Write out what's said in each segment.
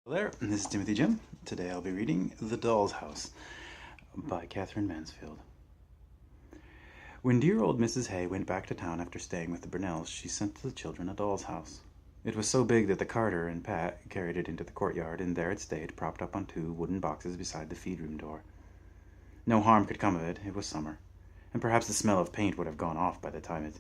Hello there, this is Timothy Jim. Today I'll be reading The Doll's House by Katherine Mansfield. When dear old Mrs. Hay went back to town after staying with the Brunels, she sent to the children a doll's house. It was so big that the carter and Pat carried it into the courtyard, and there it stayed, propped up on two wooden boxes beside the feed-room door. No harm could come of it. It was summer, and perhaps the smell of paint would have gone off by the time it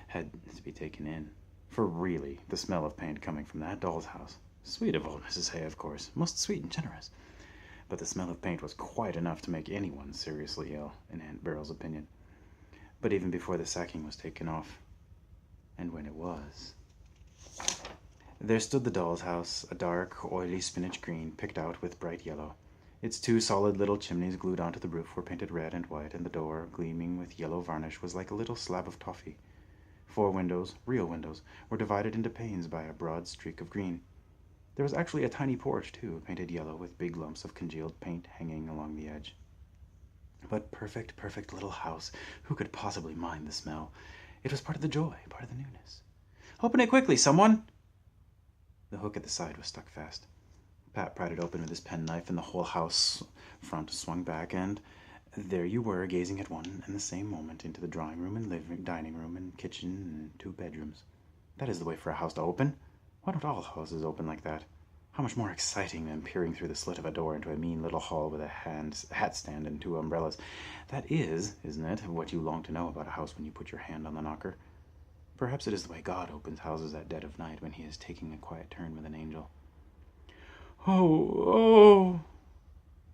had to be taken in. For really, the smell of paint coming from that doll's house. Sweet of old Mrs. Hay, of course, most sweet and generous. But the smell of paint was quite enough to make anyone seriously ill, in Aunt Beryl's opinion. But even before the sacking was taken off, and when it was, there stood the doll's house, a dark, oily spinach green, picked out with bright yellow. Its two solid little chimneys glued onto the roof were painted red and white, and the door, gleaming with yellow varnish, was like a little slab of toffee. 4 windows, real windows, were divided into panes by a broad streak of green. There was actually a tiny porch, too, painted yellow with big lumps of congealed paint hanging along the edge. But perfect, perfect little house. Who could possibly mind the smell? It was part of the joy, part of the newness. "Open it quickly, someone!" The hook at the side was stuck fast. Pat pried it open with his penknife, and the whole house front swung back, and there you were, gazing at one and the same moment into the drawing room and dining room and kitchen and 2 bedrooms. That is the way for a house to open. Why don't all houses open like that? How much more exciting than peering through the slit of a door into a mean little hall with a hat stand and 2 umbrellas. That is, isn't it, what you long to know about a house when you put your hand on the knocker? Perhaps it is the way God opens houses at dead of night when he is taking a quiet turn with an angel. Oh!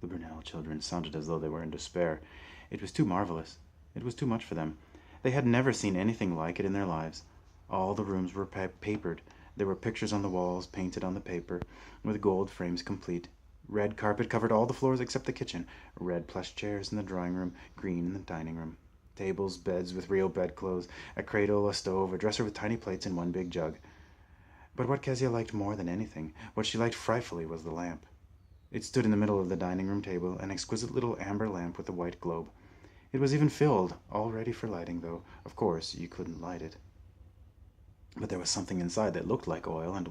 The Brunel children sounded as though they were in despair. It was too marvelous. It was too much for them. They had never seen anything like it in their lives. All the rooms were papered. There were pictures on the walls, painted on the paper, with gold frames complete. Red carpet covered all the floors except the kitchen. Red plush chairs in the drawing room, green in the dining room. Tables, beds with real bedclothes, a cradle, a stove, a dresser with tiny plates, and 1 big jug. But what Kezia liked more than anything, what she liked frightfully, was the lamp. It stood in the middle of the dining room table, an exquisite little amber lamp with a white globe. It was even filled, all ready for lighting, though, of course, you couldn't light it. But there was something inside that looked like oil, and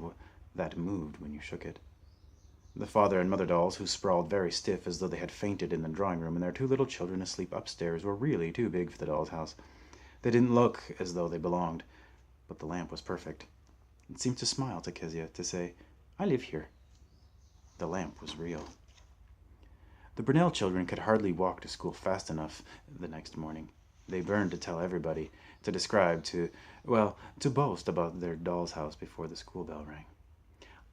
that moved when you shook it. The father and mother dolls, who sprawled very stiff as though they had fainted in the drawing room, and their 2 little children asleep upstairs, were really too big for the doll's house. They didn't look as though they belonged, but the lamp was perfect. It seemed to smile to Kezia, to say, "I live here." The lamp was real. The Brunel children could hardly walk to school fast enough the next morning. They burned to tell everybody, to describe, to boast about their doll's house before the school bell rang.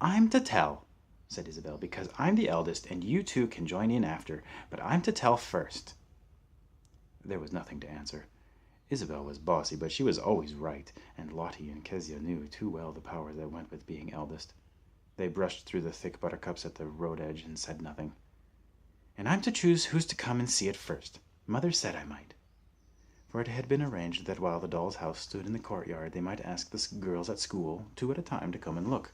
"I'm to tell," said Isabel, "because I'm the eldest, and you 2 can join in after, but I'm to tell first." There was nothing to answer. Isabel was bossy, but she was always right, and Lottie and Kezia knew too well the power that went with being eldest. They brushed through the thick buttercups at the road edge and said nothing. "And I'm to choose who's to come and see it first. Mother said I might." For it had been arranged that while the doll's house stood in the courtyard, they might ask the girls at school, 2 at a time, to come and look.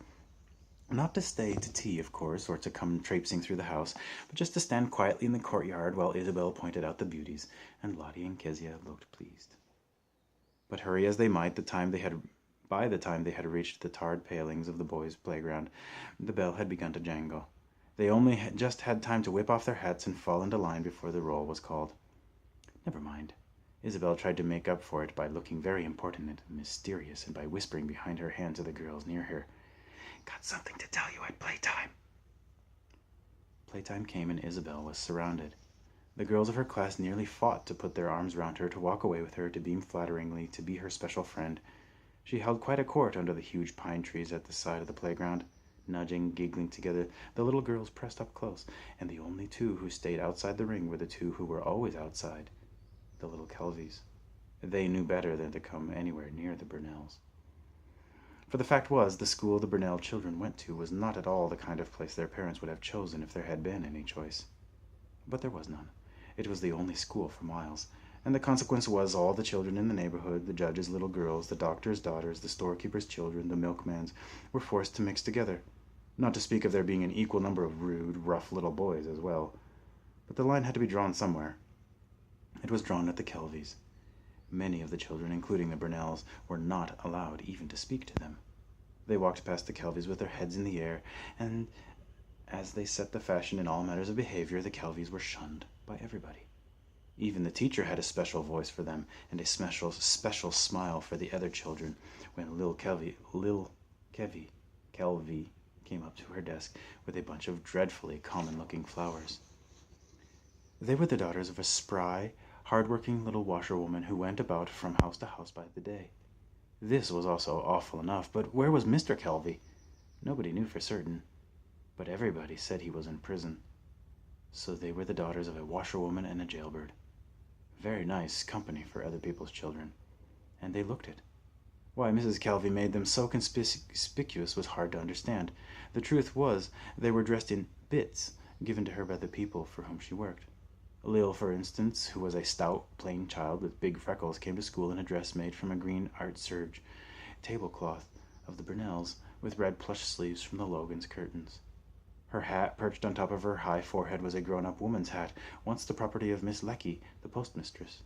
Not to stay to tea, of course, or to come traipsing through the house, but just to stand quietly in the courtyard while Isabel pointed out the beauties, and Lottie and Kezia looked pleased. But hurry as they might, by the time they had reached the tarred palings of the boys' playground, the bell had begun to jangle. They only just had time to whip off their hats and fall into line before the roll was called. Never mind. Isabel tried to make up for it by looking very important and mysterious, and by whispering behind her hand to the girls near her, "Got something to tell you at playtime." Playtime came, and Isabel was surrounded. The girls of her class nearly fought to put their arms round her, to walk away with her, to beam flatteringly, to be her special friend. She held quite a court under the huge pine trees at the side of the playground. Nudging, giggling together, the little girls pressed up close, and the only 2 who stayed outside the ring were the 2 who were always outside, the little Kelvies. They knew better than to come anywhere near the Brunels. For the fact was, the school the Brunel children went to was not at all the kind of place their parents would have chosen if there had been any choice. But there was none. It was the only school for miles, and the consequence was all the children in the neighborhood, the judge's little girls, the doctor's daughters, the storekeeper's children, the milkman's, were forced to mix together, not to speak of there being an equal number of rude, rough little boys as well. But the line had to be drawn somewhere. It was drawn at the Kelvies. Many of the children, including the Brunels, were not allowed even to speak to them. They walked past the Kelvies with their heads in the air, and As they set the fashion in all matters of behavior, the Kelvies were shunned by everybody. Even the teacher had a special voice for them, and a special smile for the other children when Lil Kelvy came up to her desk with a bunch of dreadfully common-looking flowers. They were the daughters of a spry, hard-working little washerwoman who went about from house to house by the day. This was also awful enough, but where was Mr. Kelvy? Nobody knew for certain, but everybody said he was in prison. So they were the daughters of a washerwoman and a jailbird. Very nice company for other people's children, and they looked it. Why Mrs. Kelvy made them so conspicuous was hard to understand. The truth was, they were dressed in bits given to her by the people for whom she worked. Lil, for instance, who was a stout, plain child with big freckles, came to school in a dress made from a green art serge tablecloth of the Brunels, with red plush sleeves from the Logans' curtains. Her hat, perched on top of her high forehead, was a grown-up woman's hat, once the property of Miss Lecky, the postmistress.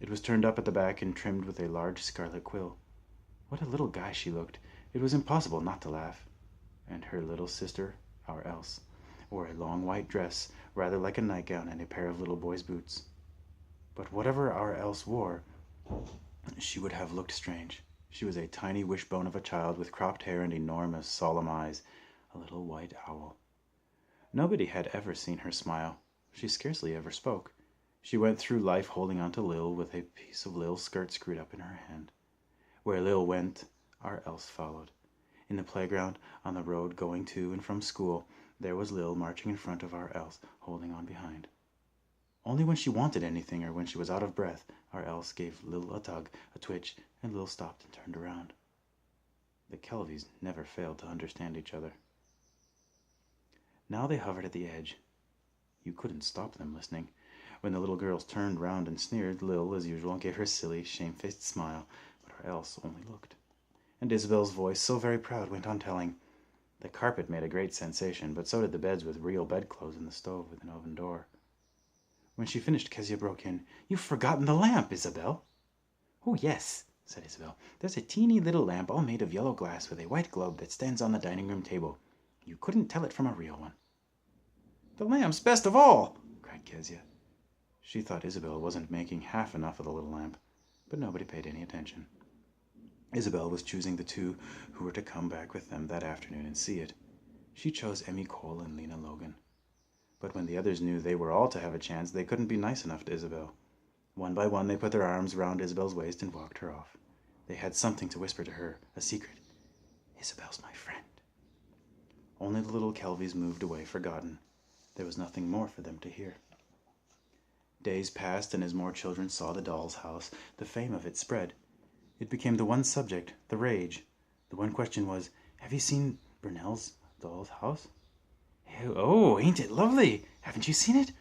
It was turned up at the back and trimmed with a large scarlet quill. What a little guy she looked! It was impossible not to laugh. And her little sister, our Else, wore a long white dress, rather like a nightgown, and a pair of little boy's boots. But whatever our Else wore, she would have looked strange. She was a tiny wishbone of a child with cropped hair and enormous, solemn eyes, a little white owl. Nobody had ever seen her smile. She scarcely ever spoke. She went through life holding on to Lil with a piece of Lil's skirt screwed up in her hand. Where Lil went, our Else followed. In the playground, on the road going to and from school, there was Lil marching in front of our Else, holding on behind. Only when she wanted anything or when she was out of breath, our Else gave Lil a tug, a twitch, and Lil stopped and turned around. The Kelvies never failed to understand each other. Now they hovered at the edge. You couldn't stop them listening. When the little girls turned round and sneered, Lil, as usual, gave her silly, shamefaced smile, but our Else only looked. And Isabel's voice, so very proud, went on telling. The carpet made a great sensation, but so did the beds with real bedclothes in the stove with an oven door. When she finished, Kezia broke in. "You've forgotten the lamp, Isabel." "Oh, yes," said Isabel. "There's a teeny little lamp all made of yellow glass with a white globe that stands on the dining-room table. You couldn't tell it from a real one." "The lamp's best of all!" cried Kezia. She thought Isabel wasn't making half enough of the little lamp, but nobody paid any attention. Isabel was choosing the two who were to come back with them that afternoon and see it. She chose Emmy Cole and Lena Logan. But when the others knew they were all to have a chance, they couldn't be nice enough to Isabel. One by one they put their arms round Isabel's waist and walked her off. They had something to whisper to her, a secret. "Isabel's my friend." Only the little Kelvies moved away, forgotten. There was nothing more for them to hear. Days passed, and as more children saw the doll's house, the fame of it spread. It became the one subject, the rage. The one question was, "Have you seen Brunel's doll's house?" "Oh, ain't it lovely? Haven't you seen it?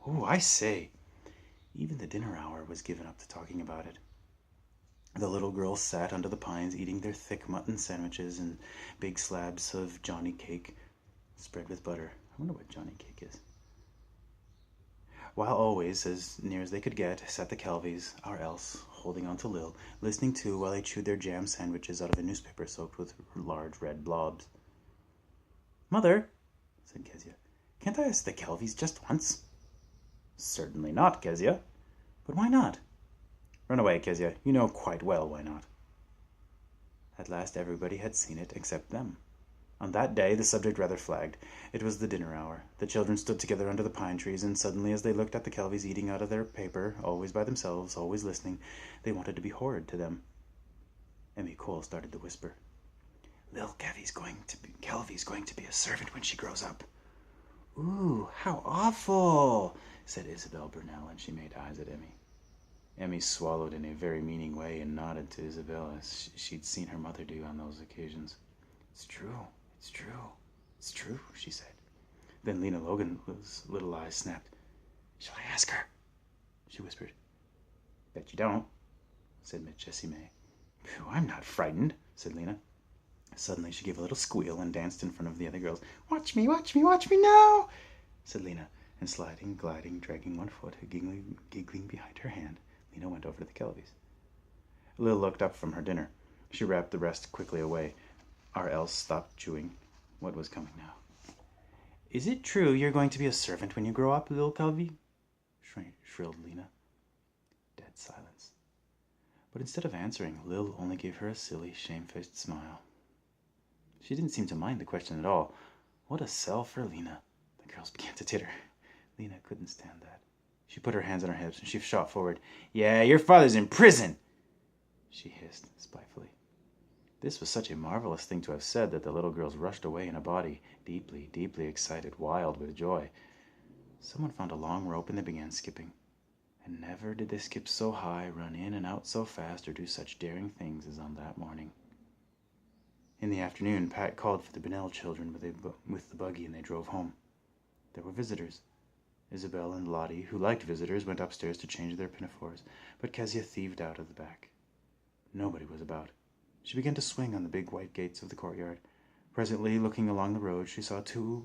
Oh, I say." Even the dinner hour was given up to talking about it. The little girls sat under the pines eating their thick mutton sandwiches and big slabs of Johnny cake spread with butter. I wonder what Johnny cake is. While always, as near as they could get, sat the Kelvies, our Else, holding on to Lil, listening to while they chewed their jam sandwiches out of a newspaper soaked with large red blobs. "Mother," said Kezia, "can't I ask the Kelvies just once?" "Certainly not, Kezia." "But why not?" "Run away, Kezia. You know quite well why not." At last everybody had seen it except them. On that day the subject rather flagged. It was the dinner hour. The children stood together under the pine trees, and suddenly, as they looked at the Kelvies eating out of their paper, always by themselves, always listening, they wanted to be horrid to them. Emmy Cole started to whisper, "Lil Kelvy's going to be a servant when she grows up." "Ooh, how awful," said Isabel Brunel, and she made eyes at Emmy. Emmy swallowed in a very meaning way and nodded to Isabel as she'd seen her mother do on those occasions. "It's true. It's true. It's true," she said. Then Lena Logan's little eyes snapped. "Shall I ask her?" she whispered. "Bet you don't," said Miss Jessie May. "Phew, I'm not frightened," said Lena. Suddenly she gave a little squeal and danced in front of the other girls. "Watch me, watch me, watch me now," said Lena, and sliding, gliding, dragging one foot, giggling behind her hand, Lena went over to the Kelvies. Lil looked up from her dinner. She wrapped the rest quickly away. Our Else stopped chewing. What was coming now? Is it true you're going to be a servant when you grow up, little Calvi? Shrilled Lena. Dead silence. But instead of answering, Lil only gave her a silly, shamefaced smile. She didn't seem to mind the question at all. What a sell for Lena. The girls began to titter. Lena couldn't stand that. She put her hands on her hips and she shot forward. Yeah, your father's in prison, she hissed spitefully. This was such a marvelous thing to have said that the little girls rushed away in a body, deeply, deeply excited, wild with joy. Someone found a long rope and they began skipping. And never did they skip so high, run in and out so fast, or do such daring things as on that morning. In the afternoon, Pat called for the Burnell children with the buggy and they drove home. There were visitors. Isabel and Lottie, who liked visitors, went upstairs to change their pinafores, but Kezia thieved out of the back. Nobody was about. She began to swing on the big white gates of the courtyard. Presently, looking along the road, she saw two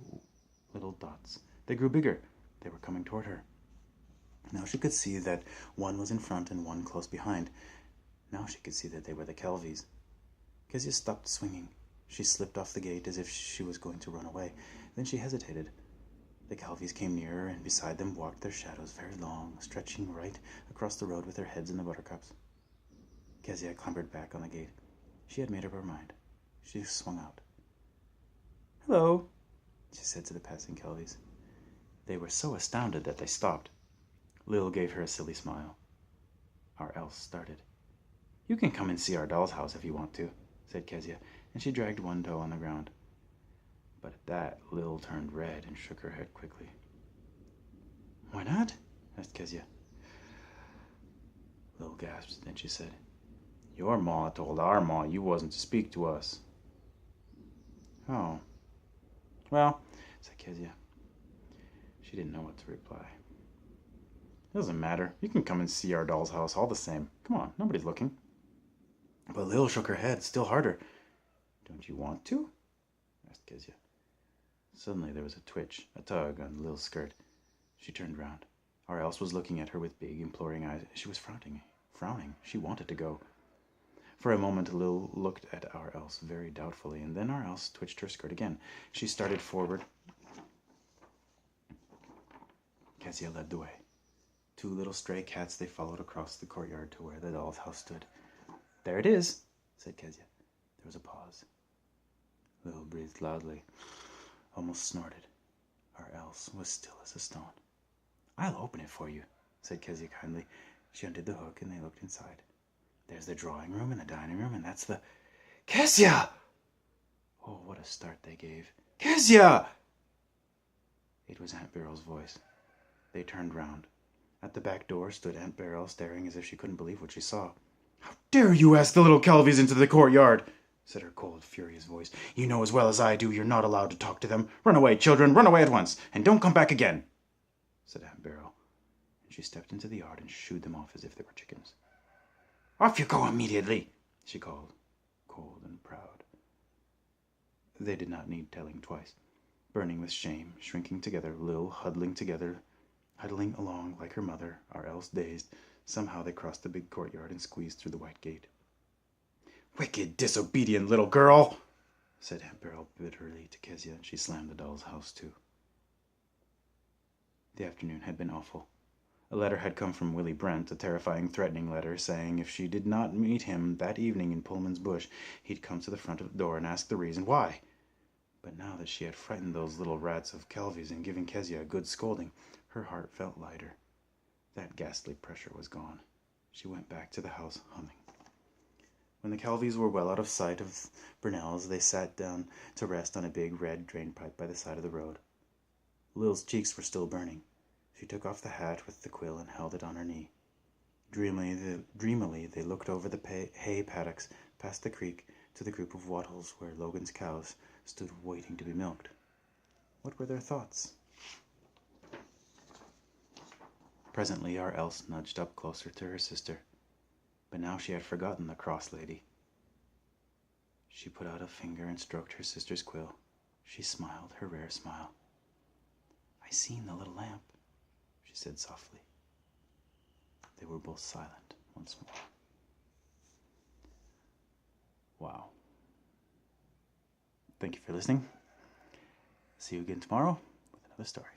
little dots. They grew bigger. They were coming toward her. Now she could see that one was in front and one close behind. Now she could see that they were the Kelvies. Kezia stopped swinging. She slipped off the gate as if she was going to run away. Then she hesitated. The Kelvies came nearer, and beside them walked their shadows, very long, stretching right across the road with their heads in the buttercups. Kezia clambered back on the gate. She had made up her mind. She swung out. "Hello," she said to the passing Kelvies. They were so astounded that they stopped. Lil gave her a silly smile. Our Else started. "You can come and see our doll's house if you want to," said Kezia, and she dragged one toe on the ground. But at that, Lil turned red and shook her head quickly. "Why not?" asked Kezia. Lil gasped, then she said, "Your ma told our ma you wasn't to speak to us." "Oh. Well," said Kezia. She didn't know what to reply. "Doesn't matter. You can come and see our doll's house all the same. Come on, nobody's looking." But Lil shook her head still harder. "Don't you want to?" asked Kezia. Suddenly there was a twitch, a tug on Lil's skirt. She turned round. Our Else was looking at her with big, imploring eyes. She was frowning. She wanted to go. For a moment Lil looked at Our Else very doubtfully, and then Our Else twitched her skirt again. She started forward. Kezia led the way. Two little stray cats they followed across the courtyard to where the doll's house stood. "There it is," said Kezia. There was a pause. Lil breathed loudly, almost snorted. Our Else was still as a stone. "I'll open it for you," said Kezia kindly. She undid the hook and they looked inside. "There's the drawing room and the dining room, and that's the—" "Kezia!" Oh, what a start they gave. "Kezia!" It was Aunt Beryl's voice. They turned round. At the back door stood Aunt Beryl, staring as if she couldn't believe what she saw. "How dare you ask the little Kelvies into the courtyard?" said her cold, furious voice. "You know as well as I do you're not allowed to talk to them. Run away, children, run away at once, and don't come back again," said Aunt Beryl. And she stepped into the yard and shooed them off as if they were chickens. "Off you go immediately," she called, cold and proud. They did not need telling twice. Burning with shame, shrinking together, Lil huddling along like her mother, Our Else dazed, somehow they crossed the big courtyard and squeezed through the white gate. "Wicked, disobedient little girl," said Aunt Beryl bitterly to Kezia, and she slammed the doll's house to. The afternoon had been awful. A letter had come from Willie Brent, a terrifying, threatening letter, saying if she did not meet him that evening in Pullman's Bush, he'd come to the front of the door and ask the reason why. But now that she had frightened those little rats of Kelvies and given Kezia a good scolding, her heart felt lighter. That ghastly pressure was gone. She went back to the house humming. When the Kelvies were well out of sight of Burnell's, they sat down to rest on a big red drain pipe by the side of the road. Lil's cheeks were still burning. She took off the hat with the quill and held it on her knee. Dreamily they looked over the hay paddocks, past the creek, to the group of wattles where Logan's cows stood waiting to be milked. What were their thoughts? Presently Our Else nudged up closer to her sister, but now she had forgotten the cross lady. She put out a finger and stroked her sister's quill. She smiled her rare smile. "I seen the little lamp," she said softly. They were both silent once more. Wow. Thank you for listening. See you again tomorrow. the story.